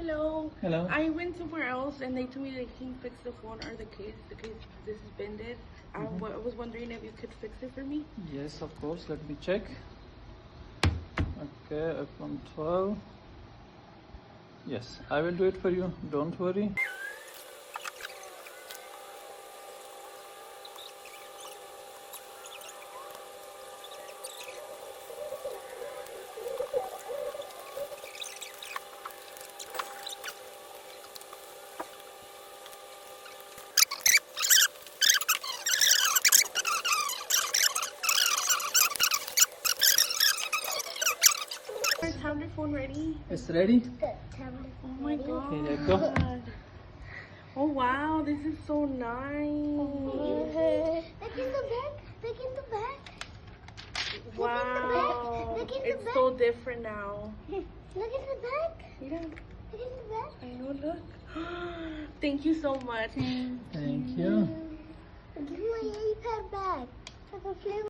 Hello. Hello. I went somewhere else and they told me they can fix the phone or the case. The case, this is bended. I was wondering if you could fix it for me. Yes, of course. Let me check. Okay, iPhone 12. Yes, I will do it for you. Don't worry. Is your tablet phone ready? It's ready? Oh my god. Here you go. Oh wow, this is so nice. Look in the back. Look in the back. Wow. Look in the It's back. so different now. Look in the back. Yeah, Look in the back. I know, look. Thank you so much. Thank you. Give me my iPad back. I can play